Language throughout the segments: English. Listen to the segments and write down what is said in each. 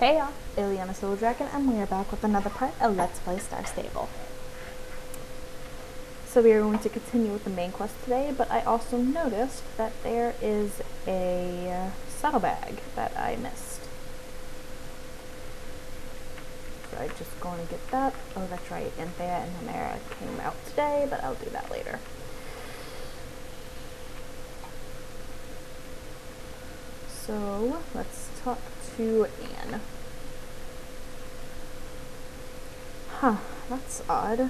Hey y'all, Ileana Soul Dragon, and we are back with another part of Let's Play Star Stable. So we are going to continue with the main quest today, but I also noticed that there is a saddlebag that I missed. So I'm just going to get that. Oh, that's right, Anthea and Homera came out today, but I'll do that later. So let's talk to Anne. Huh, that's odd.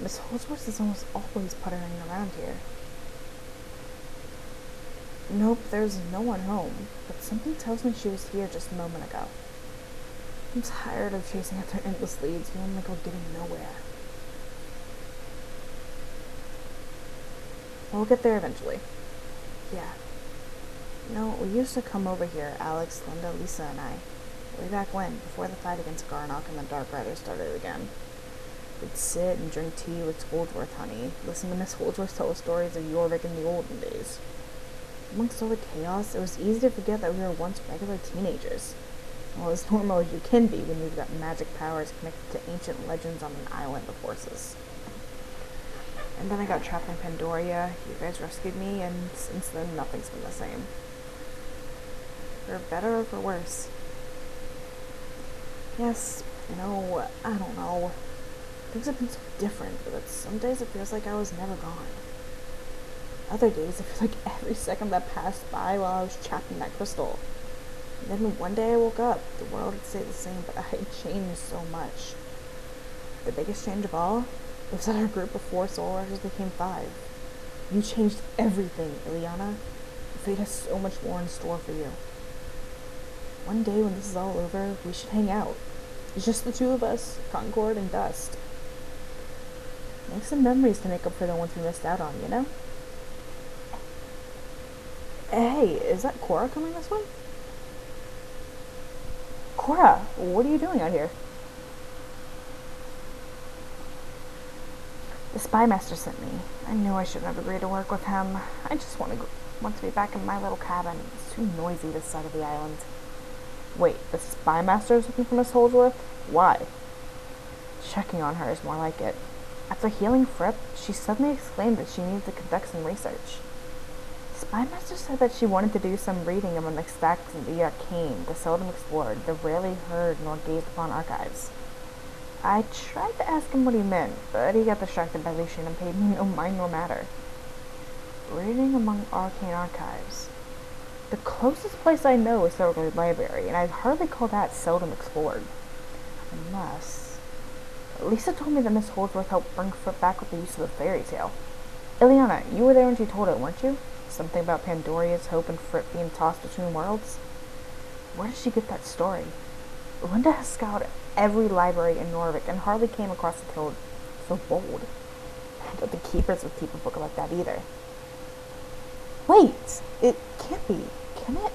Miss Holdsworth is almost always puttering around here. Nope, there's no one home, but something tells me she was here just a moment ago. I'm tired of chasing after endless leads, feeling like we're getting nowhere. We'll get there eventually. Yeah. You know, we used to come over here, Alex, Linda, Lisa, and I. Way back when, before the fight against Garnock and the Dark Riders started again. We'd sit and drink tea with Holdsworth honey, listen to Miss Holdsworth tell stories of Jorvik in the olden days. Amongst all the chaos, it was easy to forget that we were once regular teenagers. Well, as normal as you can be when you've got magic powers connected to ancient legends on an island of horses. And then I got trapped in Pandoria, you guys rescued me, and since then nothing's been the same. For better or for worse. Yes, I don't know. Things have been so different, but some days it feels like I was never gone. Other days, I feel like every second that passed by while I was trapped in that crystal. And then one day I woke up, the world had stayed the same, but I had changed so much. The biggest change of all was that our group of 4 Soul Riders became 5. You changed everything, Ileana. Fate has so much more in store for you. One day when this is all over, we should hang out. It's just the two of us, Concord and Dust. Make some memories to make up for the ones we missed out on, you know? Hey, is that Cora coming this way? Cora, what are you doing out here? The Spy Master sent me. I knew I shouldn't have agreed to work with him. I just want to be back in my little cabin. It's too noisy this side of the island. Wait, the Spy Master is looking for Miss Holdsworth? Why? Checking on her is more like it. After healing Fripp, she suddenly exclaimed that she needed to conduct some research. The Spy Master said that she wanted to do some reading among the stacks of the arcane, the seldom explored, the rarely heard nor gazed upon archives. I tried to ask him what he meant, but he got distracted by Lucian and paid me no mind nor matter. Reading among arcane archives. The closest place I know is Silverglade Library, and I'd hardly call that seldom explored. Unless... Lisa told me that Miss Holdsworth helped bring Fripp back with the use of the fairy tale. Ileana, you were there when she told it, weren't you? Something about Pandoria's hope and Fripp being tossed between worlds? Where did she get that story? Linda has scoured every library in Jorvik and hardly came across a tale so bold. I don't think keepers would keep a book like that either. Wait! It can't be, can it?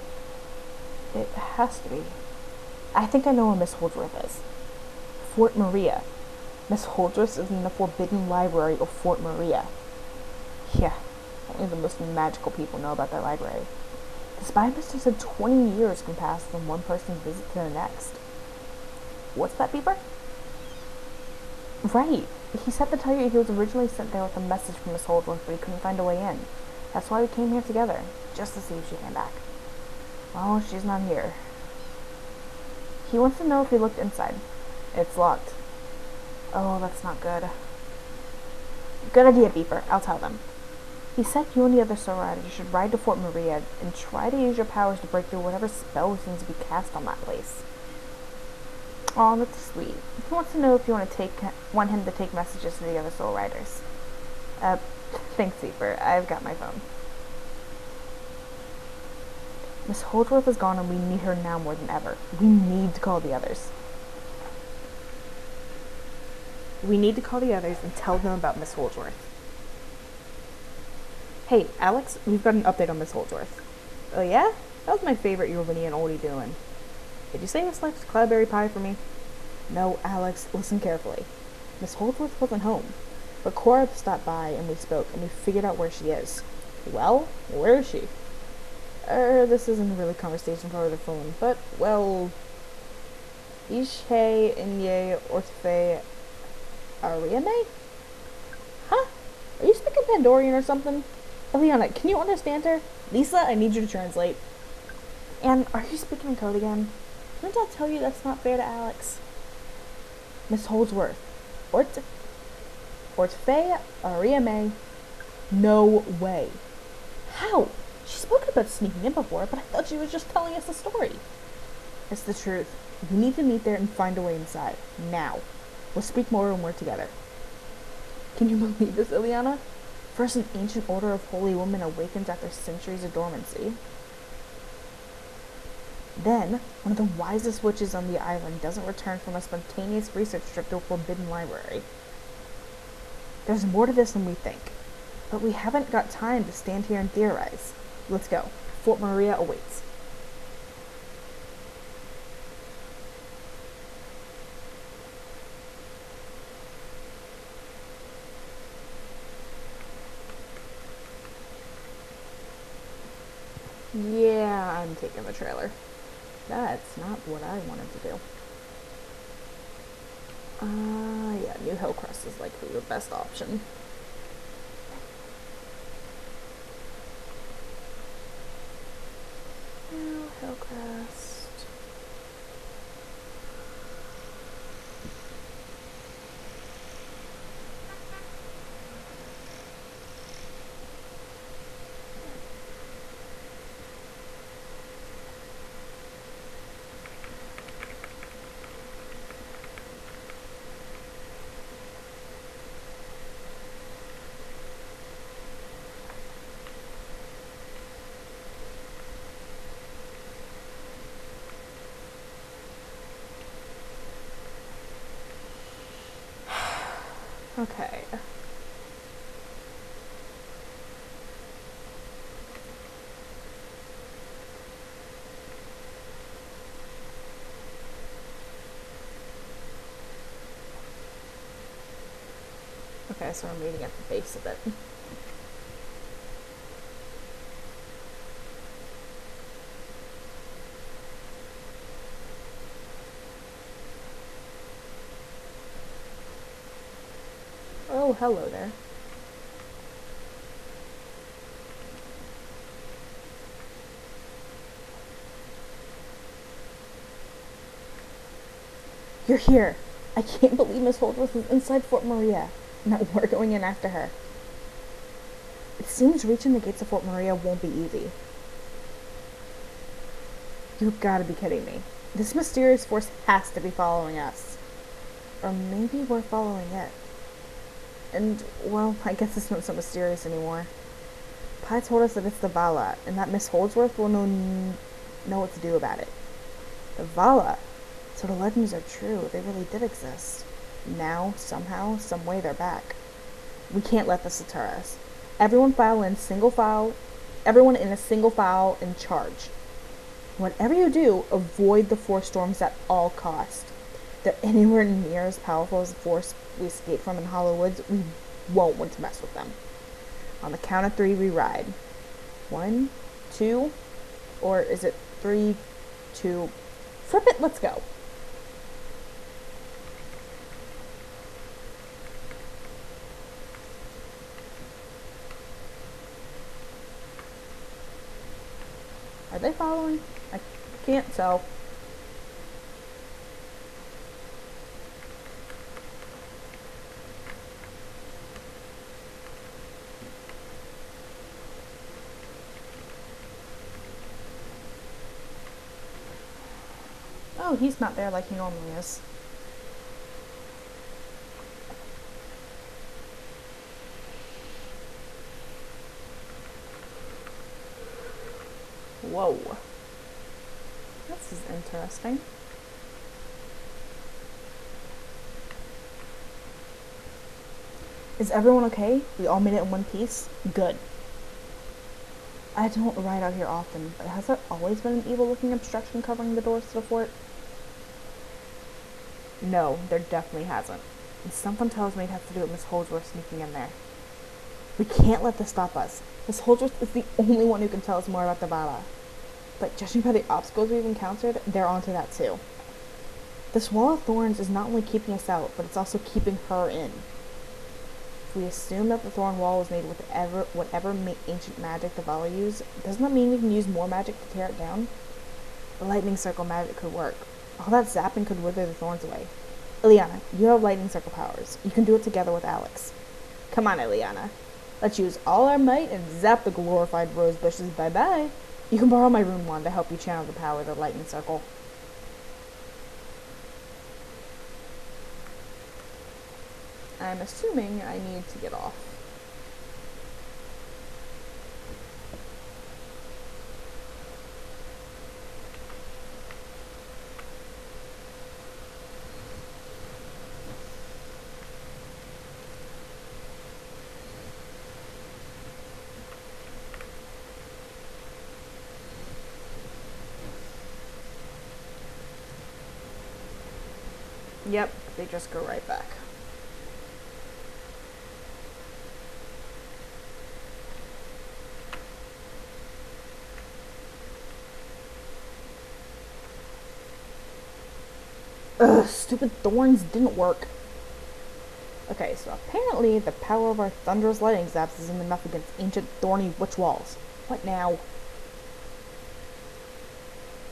It has to be. I think I know where Miss Holdsworth is. Fort Maria. Miss Holdsworth is in the Forbidden Library of Fort Maria. Yeah, only the most magical people know about that library. The Spy Master said 20 years can pass from one person's visit to the next. What's that, Beaver? Right. He said to tell you he was originally sent there with a message from Miss Holdsworth, but he couldn't find a way in. That's why we came here together, just to see if she came back. Well, she's not here. He wants to know if he looked inside. It's locked. Oh, that's not good. Good idea, Beeper. I'll tell them. He said you and the other Soul Riders should ride to Fort Maria and try to use your powers to break through whatever spell seems to be cast on that place. Oh, that's sweet. He wants to know if you want him to take messages to the other Soul Riders. Thanks, Beeper. I've got my phone. Miss Holdsworth is gone and we need her now more than ever. We need to call the others. We need to call the others and tell them about Miss Holdsworth. Hey, Alex, we've got an update on Miss Holdsworth. Oh yeah? That was my favorite Jorvinian oldie doing. Did you say Miss likes cloudberry pie for me? No, Alex, listen carefully. Miss Holdsworth wasn't home, but Cora stopped by and we spoke and we figured out where she is. Well, where is she? This isn't really a conversation for the phone, but, well, Ishe Inye Ortfe Ariane? Huh? Are you speaking Pandorian or something? Eliana, can you understand her? Lisa, I need you to translate. And are you speaking in code again? Didn't I tell you that's not fair to Alex? Miss Holdsworth. Ortfe Ariame. No way. How? She's spoken about sneaking in before, but I thought she was just telling us a story. It's the truth. We need to meet there and find a way inside. Now. We'll speak more when we're together. Can you believe this, Ileana? First, an ancient order of holy women awakens after centuries of dormancy. Then, one of the wisest witches on the island doesn't return from a spontaneous research trip to a forbidden library. There's more to this than we think. But we haven't got time to stand here and theorize. Let's go. Fort Maria awaits. Yeah, I'm taking the trailer. That's not what I wanted to do. Yeah, New Hillcrest is likely the best option. New Hillcrest. Okay. Okay, so we're meeting at the base of it. Oh, hello there. You're here. I can't believe Miss Holdsworth is inside Fort Maria, and that we're going in after her. It seems reaching the gates of Fort Maria won't be easy. You've gotta be kidding me. This mysterious force has to be following us. Or maybe we're following it. And, well, I guess it's not so mysterious anymore. Pi told us that it's the Vala, and that Miss Holdsworth will know what to do about it. The Vala? So the legends are true. They really did exist. Now, somehow, some way, they're back. We can't let this deter us. Everyone in a single file in charge. Whatever you do, avoid the Force storms at all cost. If they're anywhere near as powerful as the force we escaped from in Hollow Woods, we won't want to mess with them. On the count of 3, we ride. 1, 2, or is it 3, 2? Flip it, let's go. Are they following? I can't tell. Oh, he's not there like he normally is. Whoa. This is interesting. Is everyone okay? We all made it in one piece? Good. I don't ride out here often, but has there always been an evil-looking obstruction covering the doors to the fort? No, there definitely hasn't. And something tells me it has to do with Miss Holdsworth sneaking in there. We can't let this stop us. Miss Holdsworth is the only one who can tell us more about the Vala. But judging by the obstacles we've encountered, they're onto that too. This wall of thorns is not only keeping us out, but it's also keeping her in. If we assume that the thorn wall was made with whatever ancient magic the Vala used, doesn't that mean we can use more magic to tear it down? The lightning circle magic could work. All that zapping could wither the thorns away. Ileana, you have lightning circle powers. You can do it together with Alex. Come on, Ileana. Let's use all our might and zap the glorified rose bushes bye-bye. You can borrow my rune wand to help you channel the power of the lightning circle. I'm assuming I need to get off. Yep, they just go right back. Ugh, stupid thorns didn't work. Okay, so apparently the power of our thunderous lightning zaps isn't enough against ancient thorny witch walls. What now?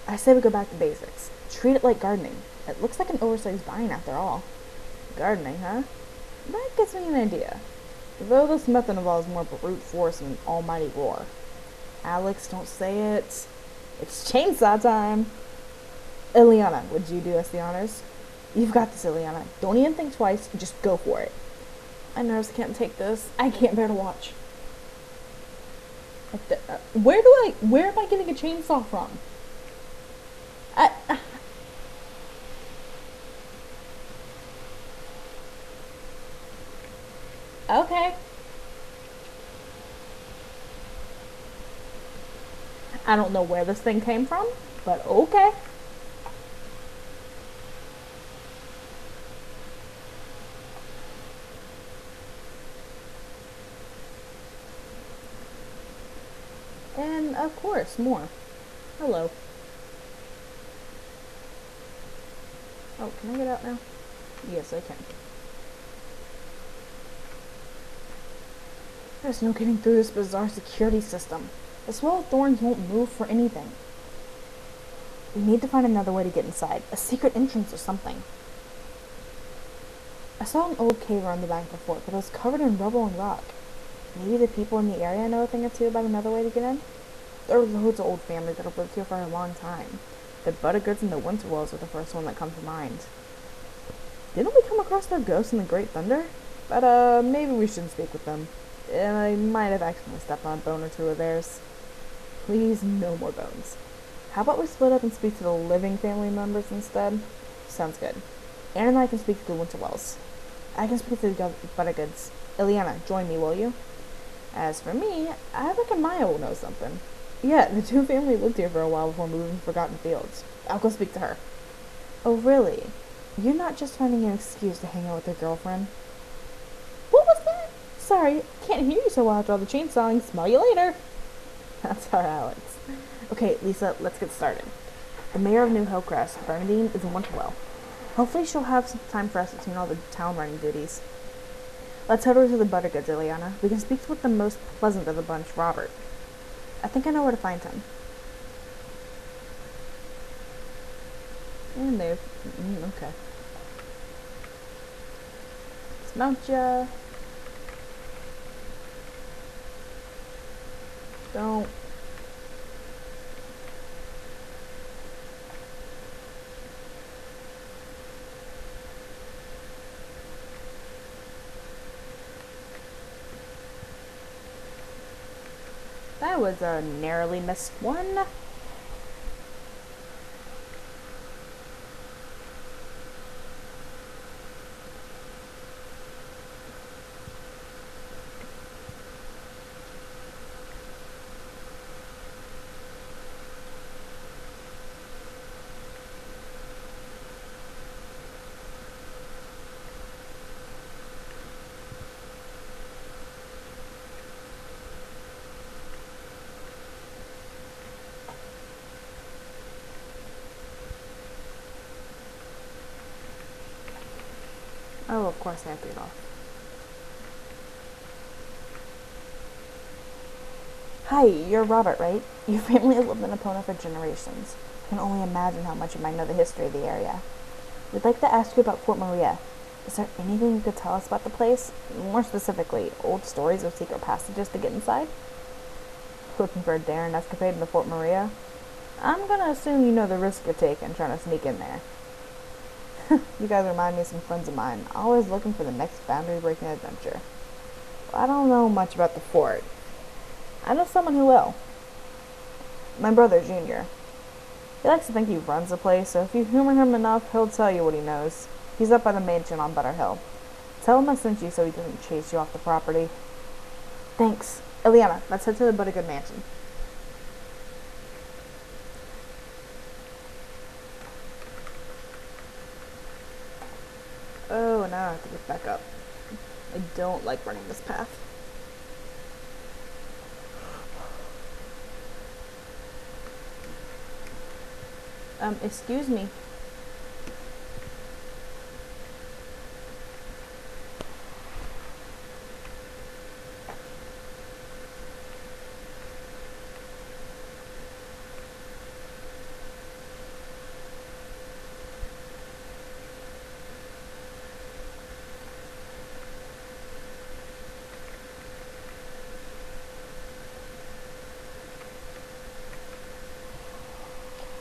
I say we go back to basics. Treat it like gardening. It looks like an oversized vine after all. Gardening, huh? That gives me an idea. Though this method involves more brute force than an almighty roar. Alex, don't say it. It's chainsaw time! Ileana, would you do us the honors? You've got this, Ileana. Don't even think twice, just go for it. My nerves can't take this. I can't bear to watch. Where am I getting a chainsaw from? Okay. I don't know where this thing came from, but okay. And of course, more. Hello. Oh, can I get out now? Yes, I can. There's no getting through this bizarre security system. This wall of thorns won't move for anything. We need to find another way to get inside. A secret entrance or something. I saw an old cave around the back of the fort, but it was covered in rubble and rock. Maybe the people in the area know a thing or two about another way to get in? There are loads of old families that have lived here for a long time. The Buttergoods and the Winterwells are the first one that come to mind. Didn't we come across their ghosts in the Great Thunder? But, maybe we shouldn't speak with them. And I might have accidentally stepped on a bone or two of theirs. Please, no more bones. How about we split up and speak to the living family members instead? Sounds good. Anne and I can speak to the Winterwells. I can speak to the Buttergoods. Ileana, join me, will you? As for me, I reckon Maya will know something. Yeah, the two families lived here for a while before moving to Forgotten Fields. I'll go speak to her. Oh, really? You're not just finding an excuse to hang out with your girlfriend? What was that? Sorry, can't hear you so well after all the chainsawing. Smell you later. That's our Alex. Okay, Lisa, let's get started. The mayor of New Hillcrest, Bernadine, is a Winterwell. Hopefully she'll have some time for us between all the town running duties. Let's head over to the Buttergoods, Ileana. We can speak with the most pleasant of the bunch, Robert. I think I know where to find him. And there. Okay. Dismount ya. Don't. That was a narrowly missed one. Oh, of course I have to get off. Hi, you're Robert, right? Your family has lived in Epona for generations. I can only imagine how much you might know the history of the area. We'd like to ask you about Fort Maria. Is there anything you could tell us about the place? More specifically, old stories of secret passages to get inside? Looking for a daring escapade into Fort Maria? I'm gonna assume you know the risk you're taking trying to sneak in there. You guys remind me of some friends of mine, always looking for the next boundary-breaking adventure. I don't know much about the fort. I know someone who will. My brother, Junior. He likes to think he runs the place, so if you humor him enough, he'll tell you what he knows. He's up by the mansion on Butter Hill. Tell him I sent you so he doesn't chase you off the property. Thanks. Ileana, let's head to the Buttergood Mansion. Oh, now I have to get back up. I don't like running this path. Excuse me.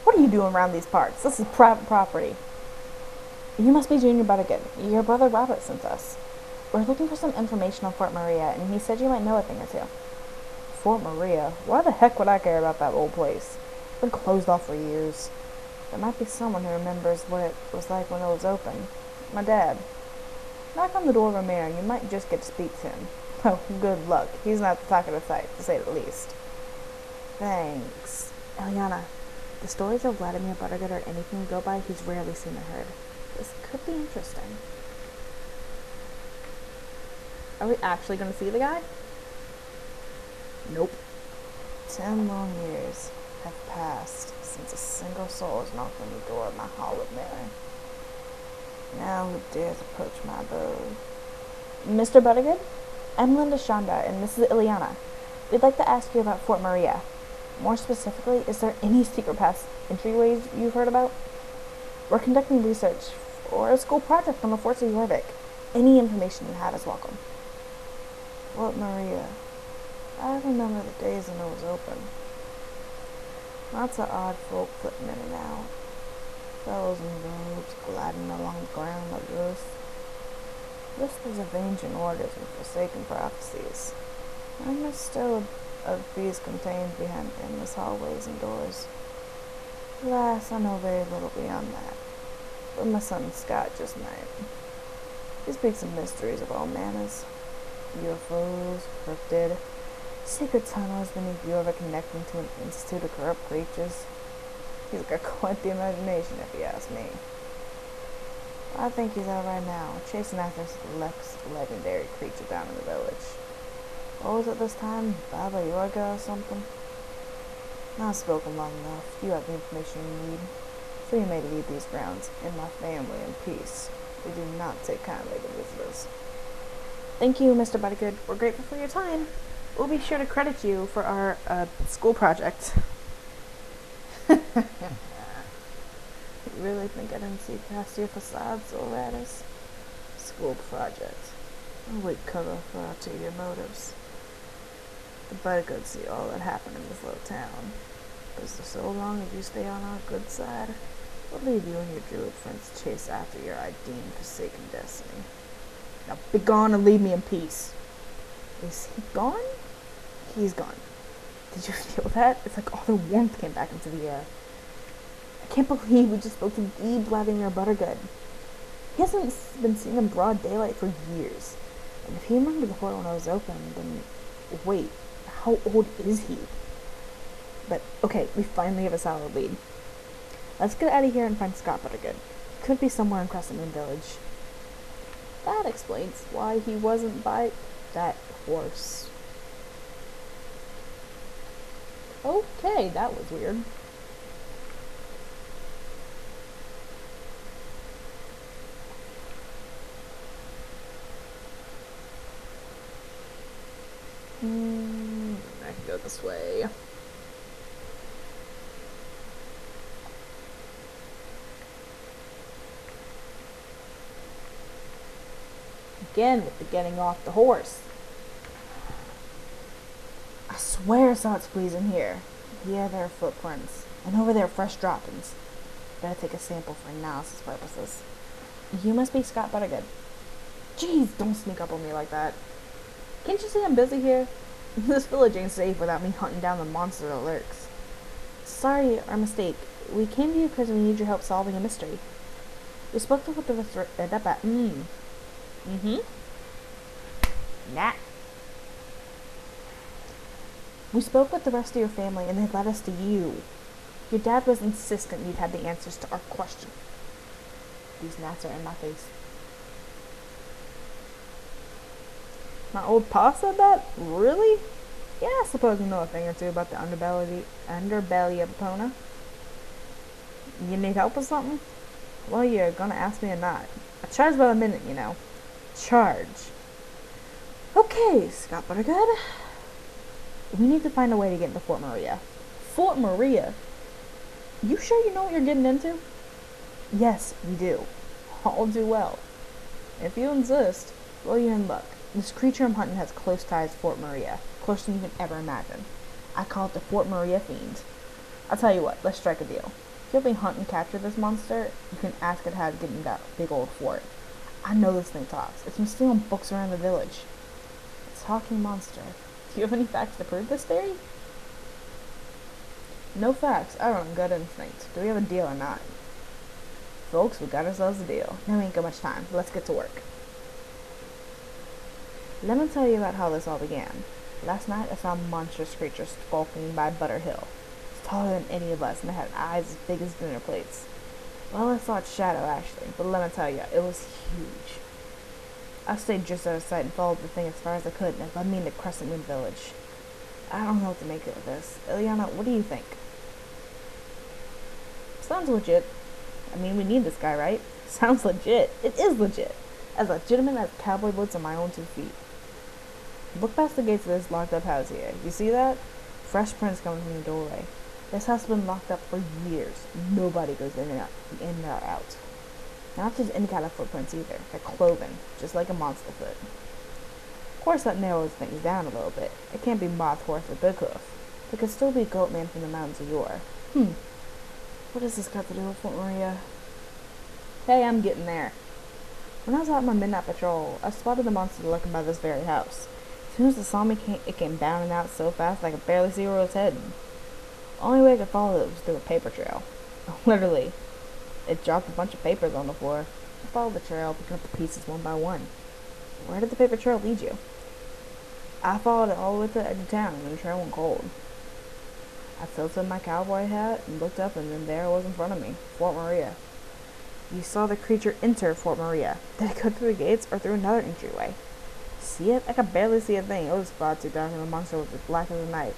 What are you doing around these parts? This is private property. You must be Junior Buttergood. Your brother Robert sent us. We're looking for some information on Fort Maria, and he said you might know a thing or two. Fort Maria? Why the heck would I care about that old place? It's been closed off for years. There might be someone who remembers what it was like when it was open. My dad. Knock on the door of a mirror and you might just get to speak to him. Oh, good luck. He's not the talk of the sight, to say the least. Thanks. Eliana, the stories of Vladimir Buttergood or anything we go by, he's rarely seen or heard. This could be interesting. Are we actually going to see the guy? Nope. 10 long years have passed since a single soul has knocked on the door of my hall of mirror. Now who dares approach my abode? Mr. Buttergood? I'm Linda Shonda, and this is Ileana. We'd like to ask you about Fort Maria. More specifically, is there any secret pass entryways you've heard about? We're conducting research for a school project on the forts of Jorvik. Any information you have is welcome. Fort Maria. I remember the days when it was open. Lots of odd folk flitting in and out. Fellows in robes gliding along the ground like this. Whispers of ancient orders and forsaken prophecies. And there's still of these contained behind endless hallways and doors. Alas, I know very little beyond that. But my son Scott just might. He speaks of mysteries of all manners. UFOs, cryptid, secret tunnels beneath Jorvik connecting to an institute of corrupt creatures. He's got quite the imagination, if you ask me. I think he's out right now, chasing after some legendary creature down in the village. What was it this time? Baba Yorga or something? I've spoken long enough. You have the information you need. So you may leave these grounds and my family in peace. We do not take kindly to visitors. Thank you, Mr. Buttergood. We're grateful for your time. We'll be sure to credit you for our school project. You really think I didn't see past your facade, so Radis? School project. I would cover for ulterior motives. The Buttergoods see all that happened in this little town. But for so long as you stay on our good side, we'll leave you and your druid friends to chase after your ideal forsaken destiny. Now be gone and leave me in peace. Is he gone? He's gone. Did you feel that? It's like all the warmth came back into the air. I can't believe we just spoke to the Vladimir Buttergood. He hasn't been seen in broad daylight for years. And if he remembered the fort when I was open, then wait, how old is he? But okay, we finally have a solid lead. Let's get out of here and find Scott Buttergood. Could be somewhere in Crescent Moon Village. That explains why he wasn't by that horse. Okay, that was weird. this way. Again with the getting off the horse. I swear I saw it squeeze in here. Yeah, there are footprints. And over there, fresh droppings. Better take a sample for analysis purposes. You must be Scott Buttergood. Jeez, don't sneak up on me like that. Can't you see I'm busy here? This village ain't safe without me hunting down the monster that lurks. Sorry, our mistake. We came to you because we need your help solving a mystery. We spoke to what the Nah. We spoke with the rest of your family and they led us to you. Your dad was insistent you'd had the answers to our question. These gnats are in my face. My old pa said that? Really? Yeah, I suppose you know a thing or two about the underbelly of Epona. You need help with something? Well, you're gonna ask me or not. I charge by the minute, you know. Charge. Okay, Scott Buttergood. We need to find a way to get into Fort Maria. Fort Maria? You sure you know what you're getting into? Yes, we do. All too well. If you insist, well, you're in luck. This creature I'm hunting has close ties to Fort Maria. Closer than you can ever imagine. I call it the Fort Maria Fiend. I'll tell you what, let's strike a deal. If you help me hunt and capture this monster, you can ask it how to get in that big old fort. I know this thing talks. It's been stealing books around the village. A talking monster. Do you have any facts to prove this theory? No facts. I run on gut instinct. Do we have a deal or not? Folks, we got ourselves a deal. Now we ain't got much time. Let's get to work. Let me tell you about how this all began. Last night I saw a monstrous creature skulking by Butter Hill. It's taller than any of us and it had eyes as big as dinner plates. Well, I saw its shadow actually, but let me tell you, it was huge. I stayed just out of sight and followed the thing as far as I could, and it led me into Crescent Moon Village. I don't know what to make of this. Ileana, what do you think? Sounds legit. I mean, we need this guy, right? Sounds legit. It is legit. As legitimate as cowboy boots on my own 2 feet. Look past the gates of this locked up house here. You see that? Fresh prints coming from the doorway. This house has been locked up for years. Nobody goes in or out. Not just any kind of footprints either. They're cloven, just like a monster foot. Of course that narrows things down a little bit. It can't be Moth, Horse, or Big Hoof. It could still be Goatman from the mountains of yore. What has this got to do with Fort Maria? Hey, I'm getting there. When I was out on my midnight patrol, I spotted the monster lurking by this very house. As soon as it saw me, it came bounding out so fast I could barely see where it was heading. The only way I could follow it was through a paper trail. Literally. It dropped a bunch of papers on the floor. I followed the trail, picking up the pieces one by one. Where did the paper trail lead you? I followed it all the way to the edge of town, and the trail went cold. I tilted my cowboy hat and looked up, and then there it was in front of me, Fort Maria. You saw the creature enter Fort Maria. Did it go through the gates or through another entryway? See it? I could barely see a thing. It was far too dark, and the monster was as black as the night.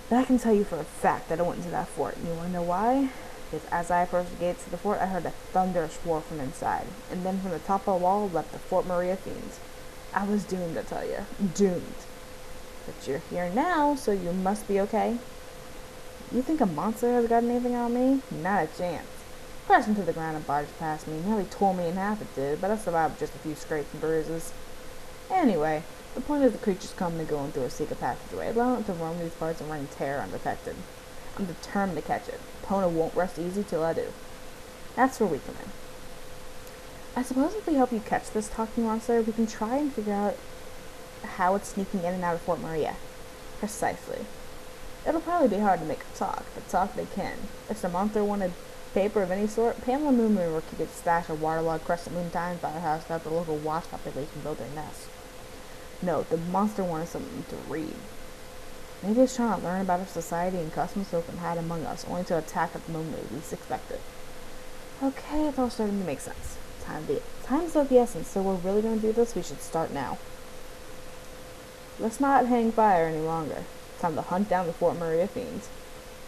But I can tell you for a fact that I went into that fort. And you want to know why? Because as I approached the gates of the fort, I heard a thunderous roar from inside. And then from the top of the wall leapt the Fort Maria fiends. I was doomed, I tell you. Doomed. But you're here now, so you must be okay. You think a monster has got anything on me? Not a chance. Crashed into the ground and barged past me. Nearly tore me in half, it did, but I survived just a few scrapes and bruises. Anyway, the point is the creature's coming and going through a secret passageway, allowing it to roam these parts and reign terror undetected. I'm determined to catch it. Pona won't rest easy till I do. That's where we come in. I suppose if we help you catch this talking monster, we can try and figure out how it's sneaking in and out of Fort Maria. Precisely. It'll probably be hard to make it talk, but talk they can. If the monster wanted paper of any sort, Pamela Moon will keep its stash of waterlogged Crescent Moon Times by her house to help the local wasp population build their nests. No, the monster wanted something to read. Maybe it's trying to learn about our society and customs so it can hide among us, only to attack at the moment we least expect it. Okay, it's all starting to make sense. Time's of the essence, so we're really going to do this, we should start now. Let's not hang fire any longer. It's time to hunt down the Fort Maria fiends.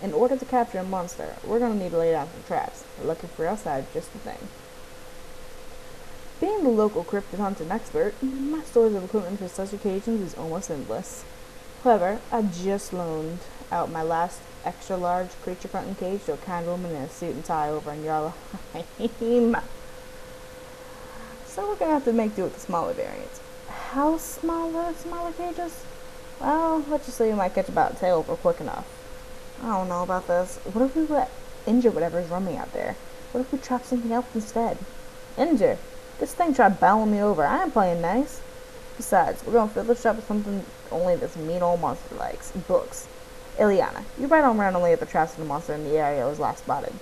In order to capture a monster, we're going to need to lay down some traps. Lucky for us, I have just the thing. Being the local cryptid hunting expert, my stores of equipment for such occasions is almost endless. However, I just loaned out my last extra large creature fronting cage to a kind woman in a suit and tie over in Yarlaheim. So we're gonna have to make do with the smaller variants. How small are smaller cages? Well, let's just say we might catch about a tail if we're quick enough. I don't know about this. What if we injure whatever's roaming out there? What if we trap something else instead? Injure? This thing tried bowling me over. I ain't playing nice. Besides, we're gonna fill the trap with something only this mean old monster likes. Books. Ileana, you ride on around and lay at the traps of the monster in the area it was last spotted.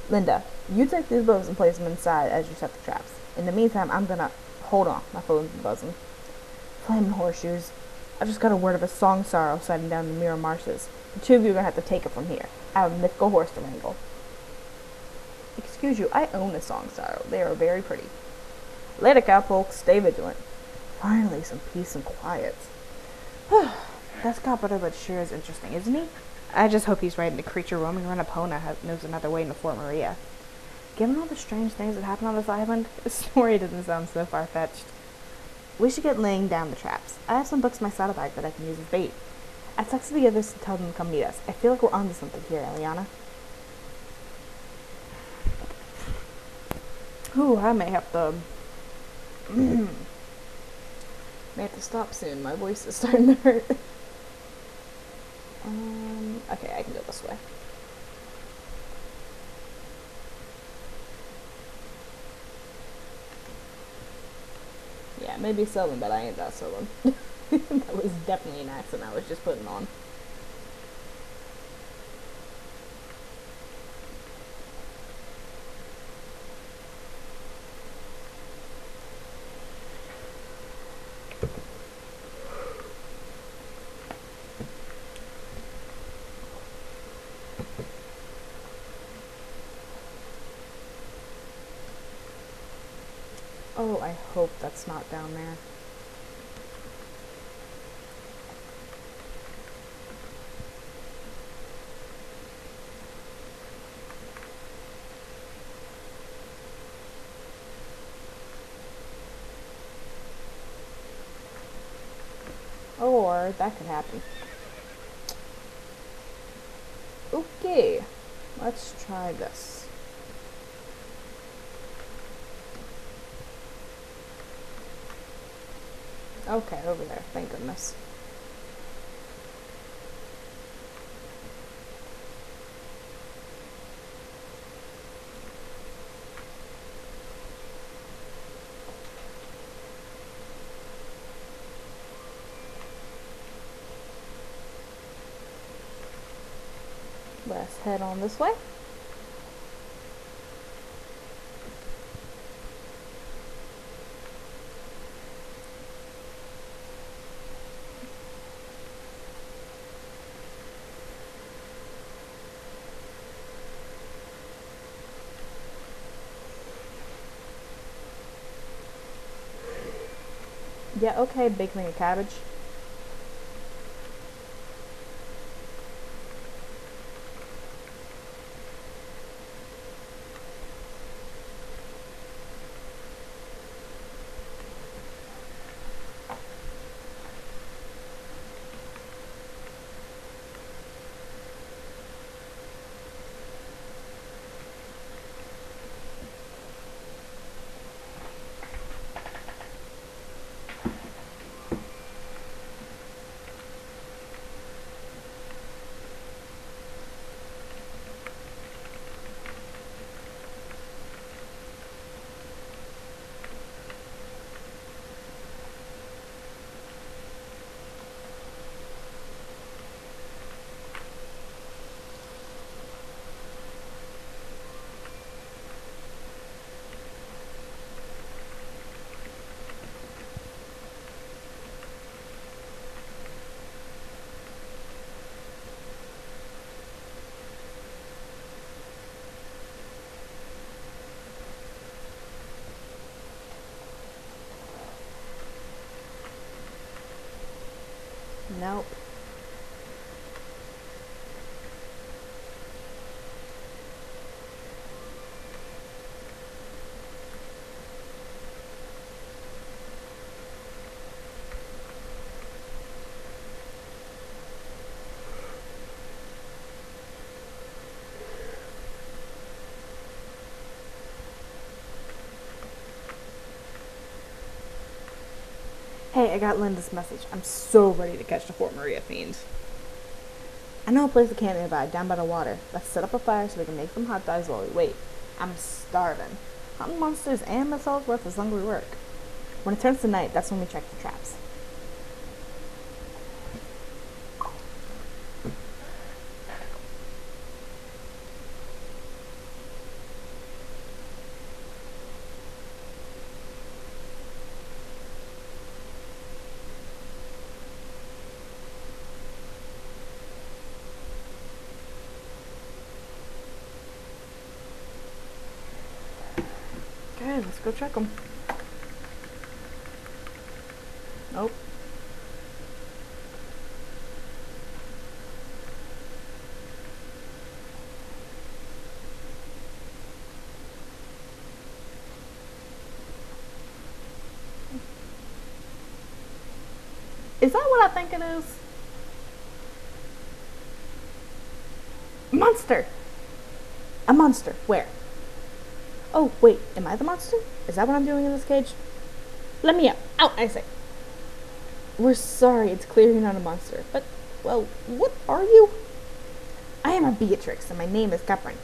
Linda, you take these books and place them inside as you set the traps. In the meantime, I'm gonna... Hold on, my phone's buzzing. Flaming horseshoes. I just got a word of a song sorrow sighting down the Mirror Marshes. The two of you are gonna have to take it from here. I have a mythical horse to wrangle. Excuse you, I own a song sorrow. They are very pretty. Later, cowpoke. Stay vigilant. Finally, some peace and quiet. That Scott but sure is interesting, isn't he? I just hope he's right and the creature roaming around Epona knows another way into Fort Maria. Given all the strange things that happen on this island, the story doesn't sound so far-fetched. We should get laying down the traps. I have some books in my saddlebag that I can use as bait. I texted the others to tell them to come meet us. I feel like we're onto something here, Eliana. Ooh, I may have to... may have to stop soon. My voice is starting to hurt. Okay, I can go this way. Yeah, maybe Southern, but I ain't that Southern. That was definitely an accent I was just putting on. Oh, I hope that's not down there. Or that could happen. Okay, let's try this. Okay, over there. Thank goodness. Let's head on this way. Yeah, okay, big thing of cabbage. Nope. Hey, I got Linda's message. I'm so ready to catch the Fort Maria fiend. I know a place that can't nearby, down by the water. Let's set up a fire so we can make some hot dogs while we wait. I'm starving. Hunting monsters and Miss Holdsworth is hungry work. When it turns to night, that's when we check the traps. Okay, let's go check them. Nope. Is that what I think it is? Monster! A monster. Where? Oh, wait. Am I the monster? Is that what I'm doing in this cage? Let me out. Out, I say. We're sorry. It's clear you're not a monster. But, well, what are you? I am a Beatrix, and my name is Capron.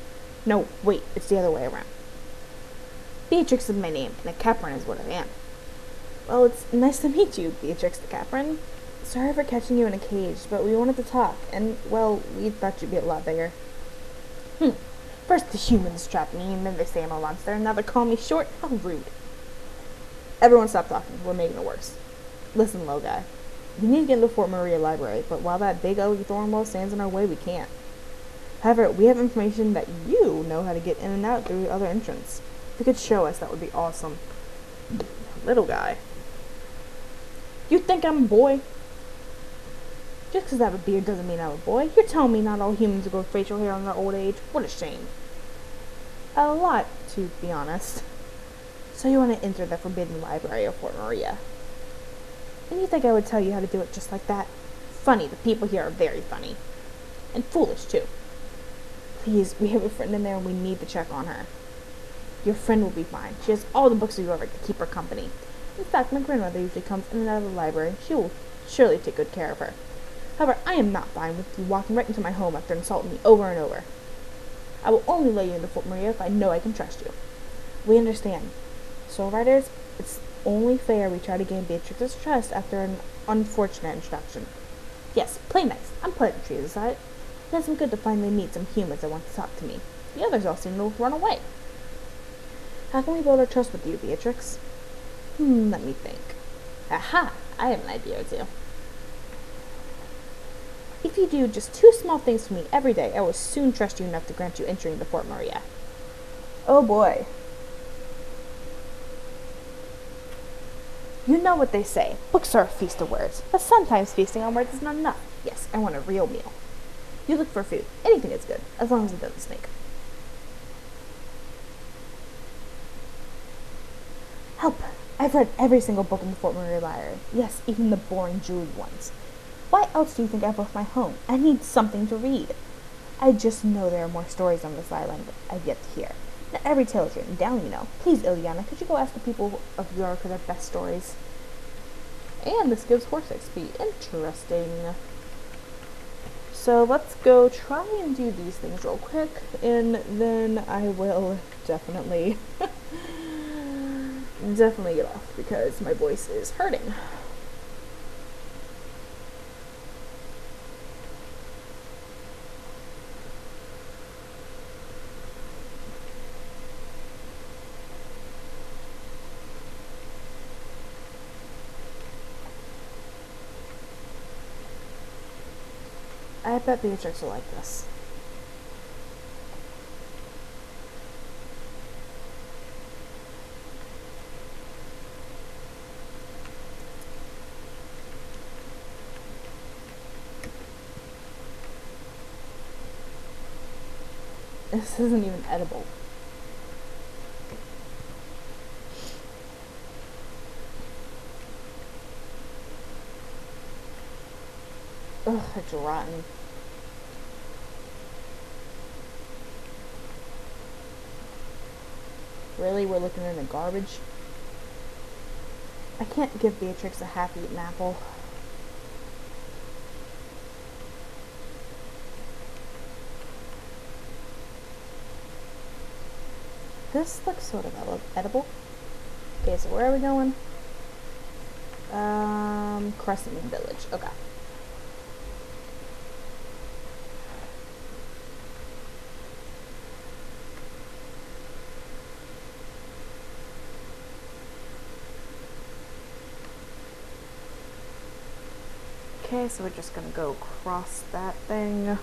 No, wait. It's the other way around. Beatrix is my name, and a Capron is what I am. Well, it's nice to meet you, Beatrix the Capron. Sorry for catching you in a cage, but we wanted to talk, and, well, we thought you'd be a lot bigger. First the humans trap me, and then they say I'm a monster, and now they call me short. How rude. Everyone stop talking. We're making it worse. Listen, little guy. We need to get into Fort Maria Library, but while that big ugly thorn wall stands in our way, we can't. However, we have information that you know how to get in and out through the other entrance. If you could show us, that would be awesome. Little guy. You think I'm a boy? Just because I have a beard doesn't mean I'm a boy. You're telling me not all humans grow facial hair in their old age? What a shame. A lot, to be honest. So you want to enter the forbidden library of Fort Maria. And you think I would tell you how to do it just like that? Funny, the people here are very funny. And foolish, too. Please, we have a friend in there and we need to check on her. Your friend will be fine. She has all the books you've ever to keep her company. In fact, my grandmother usually comes in and out of the library. She will surely take good care of her. However, I am not fine with you walking right into my home after insulting me over and over. I will only let you into Fort Maria if I know I can trust you. We understand. Soul Riders, it's only fair we try to gain Beatrix's trust after an unfortunate introduction. Yes, play nice. I'm putting trees aside. It does some good to finally meet some humans that want to talk to me. The others all seem to run away. How can we build our trust with you, Beatrix? Let me think. Aha! I have an idea or two. If you do just 2 small things for me every day, I will soon trust you enough to grant you entry into Fort Maria. Oh boy. You know what they say. Books are a feast of words, but sometimes feasting on words is not enough. Yes, I want a real meal. You look for food. Anything is good, as long as it doesn't stink. Help! I've read every single book in the Fort Maria Library. Yes, even the boring jeweled ones. Why else do you think I've left my home? I need something to read. I just know there are more stories on this island I've yet to hear. Not every tale is written down, you know. Please, Ileana, could you go ask the people of Europe for their best stories? And this gives horse XP. Interesting. So let's go try and do these things real quick, and then I will definitely get off because my voice is hurting. I bet Beatrix will like this. This isn't even edible. Ugh, it's rotten. Really? We're looking in the garbage? I can't give Beatrix a half-eaten apple. This looks sort of edible. Okay, so where are we going? Crescent Moon Village. Okay. Okay, so we're just gonna go across that thing.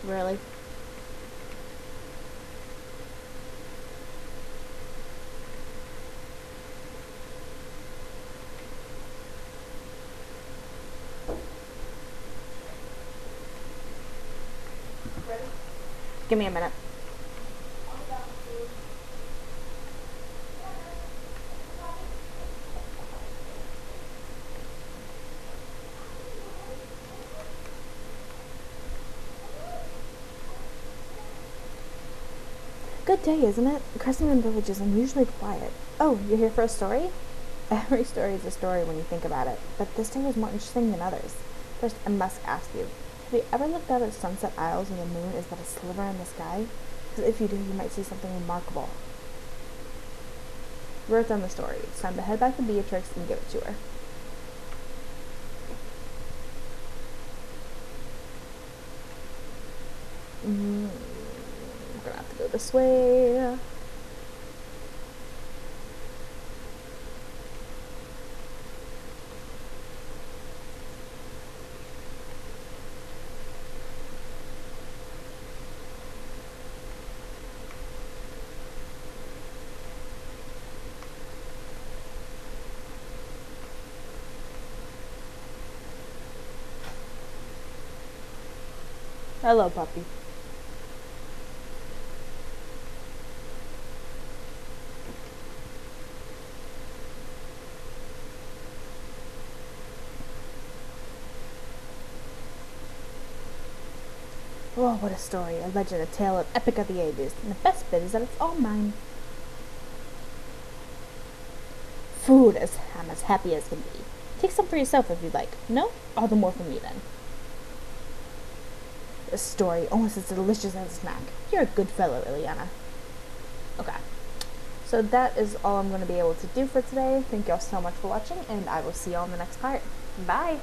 Really? Give me a minute. Good day, isn't it? Crescent Moon Village is unusually quiet. Oh, you're here for a story? Every story is a story when you think about it, but this day was more interesting than others. First, I must ask you, have you ever looked out at Sunset Isles when the moon is but a sliver in the sky? Because if you do, you might see something remarkable. We wrote down the story. It's time to head back to Beatrix and give it to her. We're gonna have to go this way. Hello, puppy. Oh, what a story. A legend, a tale, an epic of the ages. And the best bit is that it's all mine. Food, I'm as happy as can be. Take some for yourself if you'd like. No? All the more for me then. This story, almost as delicious as a snack. You're a good fellow, Ileana. Okay. So that is all I'm going to be able to do for today. Thank y'all so much for watching, and I will see y'all in the next part. Bye!